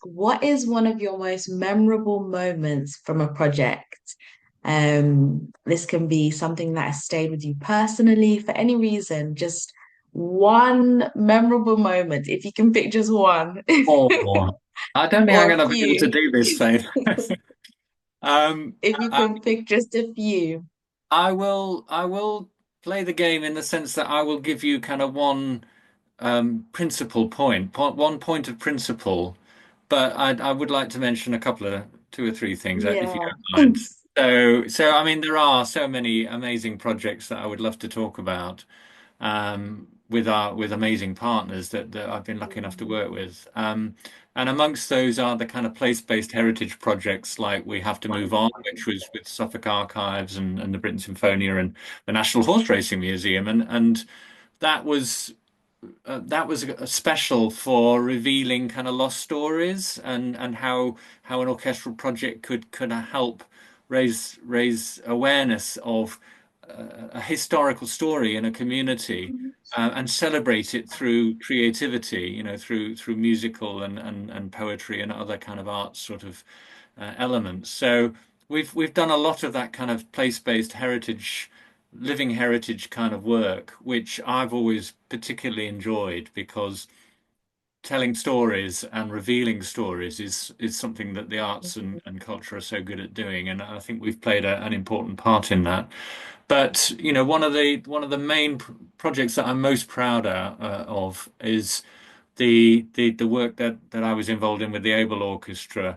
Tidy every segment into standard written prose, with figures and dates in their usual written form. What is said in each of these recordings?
what is one of your most memorable moments from a project? This can be something that has stayed with you personally for any reason, just one memorable moment, if you can pick just one, Oh, I don't think I'm or going a to be able to few. do this, Faith. Um, If you I, can pick just a few. I will play the game in the sense that I will give you kind of one principal one point of principle, but I would like to mention a couple of two or three things, if you Yeah. don't mind. So I mean, there are so many amazing projects that I would love to talk about with amazing partners that I've been lucky enough to work with. And amongst those are the kind of place-based heritage projects like We Have to Move On, which was with Suffolk Archives and the Britten Symphonia and the National Horse Racing Museum, and that was that was a special for revealing kind of lost stories and how an orchestral project could help raise awareness of a historical story in a community and celebrate it through creativity, through musical and poetry and other kind of arts sort of elements. So we've done a lot of that kind of place-based heritage, living heritage kind of work, which I've always particularly enjoyed because telling stories and revealing stories is something that the arts and culture are so good at doing, and I think we've played an important part in that. But one of the main projects that I'm most proud of is the work that I was involved in with the Able Orchestra,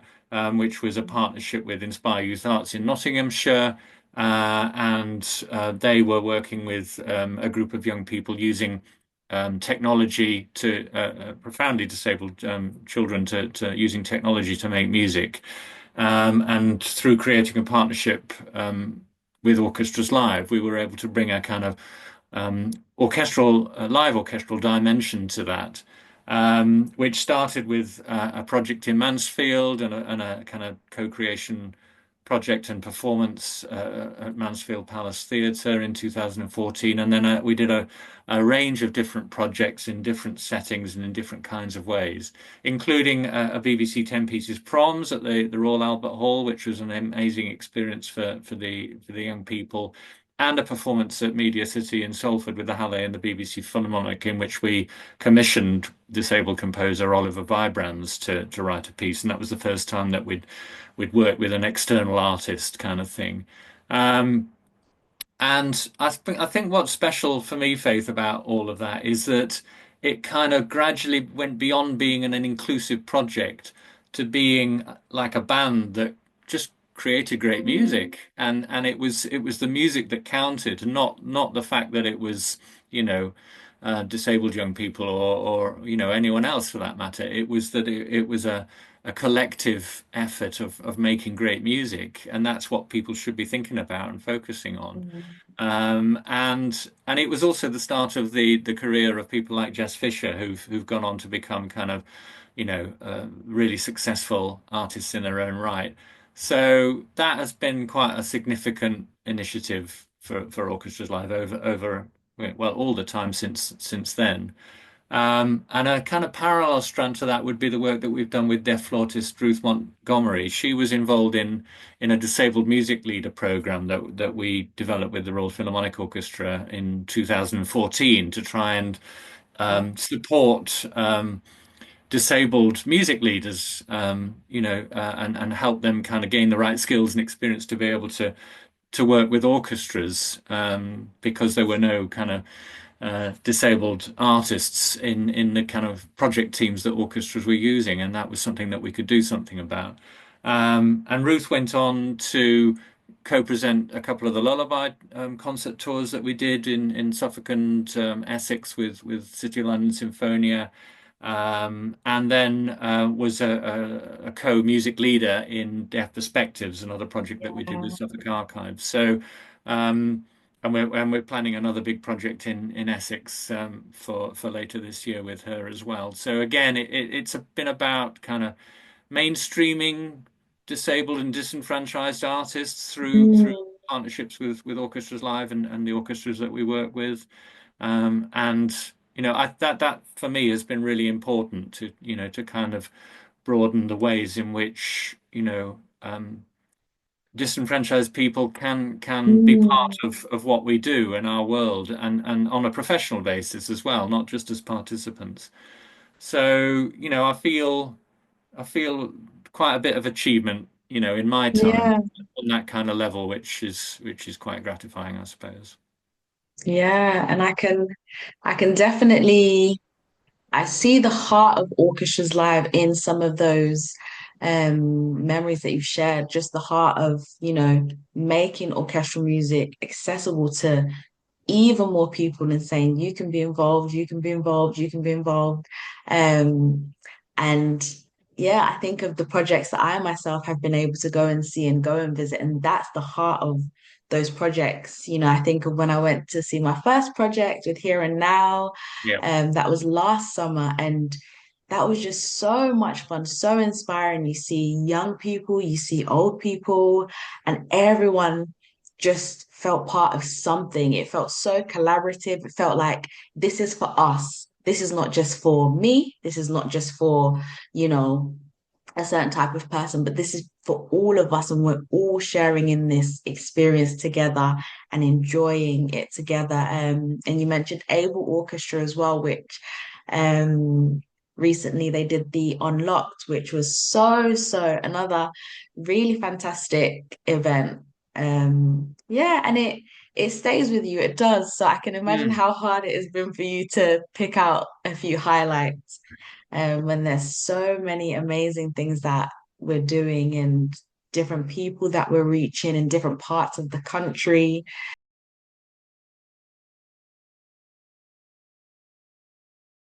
which was a partnership with Inspire Youth Arts in Nottinghamshire, and they were working with a group of young people using technology to profoundly disabled children to using technology to make music, and through creating a partnership with Orchestras Live, we were able to bring a kind of live orchestral dimension to that, which started with a project in Mansfield and a kind of co-creation project and performance at Mansfield Palace Theatre in 2014. And then we did a range of different projects in different settings and in different kinds of ways, including a BBC 10 Pieces Proms at the Royal Albert Hall, which was an amazing experience for the young people, and a performance at Media City in Salford with the Halle and the BBC Philharmonic, in which we commissioned disabled composer Oliver Vibrands to write a piece, and that was the first time that we'd worked with an external artist kind of thing. Um, and I think what's special for me, Faith, about all of that is that it kind of gradually went beyond being an inclusive project to being like a band that just created great music, and it was the music that counted, not the fact that it was, disabled young people or anyone else for that matter. It was that it was a collective effort of making great music, and that's what people should be thinking about and focusing on. And it was also the start of the career of people like Jess Fisher, who've gone on to become kind of, really successful artists in their own right. So that has been quite a significant initiative for Orchestras Live over well all the time since then. And a kind of parallel strand to that would be the work that we've done with deaf flautist Ruth Montgomery. She was involved in a disabled music leader program that we developed with the Royal Philharmonic Orchestra in 2014 to try and support disabled music leaders, and help them kind of gain the right skills and experience to be able to work with orchestras, because there were no kind of disabled artists in the kind of project teams that orchestras were using, and that was something that we could do something about. And Ruth went on to co-present a couple of the Lullaby concert tours that we did in Suffolk and Essex with City of London Symphonia, and then was a co-music leader in Deaf Perspectives, another project that we did with Suffolk Archives. So, and we're planning another big project in Essex for later this year with her as well. So again, it's been about kind of mainstreaming disabled and disenfranchised artists through Mm. partnerships with Orchestras Live and the orchestras that we work with. And that for me has been really important to kind of broaden the ways in which, disenfranchised people can be part Mm, of what we do in our world, and on a professional basis as well, not just as participants. So, I feel quite a bit of achievement, in my time yeah, on that kind of level, which is quite gratifying, I suppose. yeah. And I can definitely I see the heart of Orchestras Live in some of those memories that you've shared, just the heart of, making orchestral music accessible to even more people and saying you can be involved, you can be involved, you can be involved. Um, and yeah, I think of the projects that I myself have been able to go and see and go and visit, and that's the heart of those projects. I think of when I went to see my first project with Here and Now, Yeah. that was last summer, and that was just so much fun, so inspiring. You see young people, you see old people, and everyone just felt part of something. It felt so collaborative. It felt like this is for us. This is not just for me. This is not just for, you know, a certain type of person, but this is for all of us, and we're all sharing in this experience together and enjoying it together. And you mentioned Able Orchestra as well, which um recently they did the Unlocked, which was so another really fantastic event. Yeah, and it stays with you. It does. So I can imagine Mm. how hard it has been for you to pick out a few highlights when there's so many amazing things that we're doing and different people that we're reaching in different parts of the country.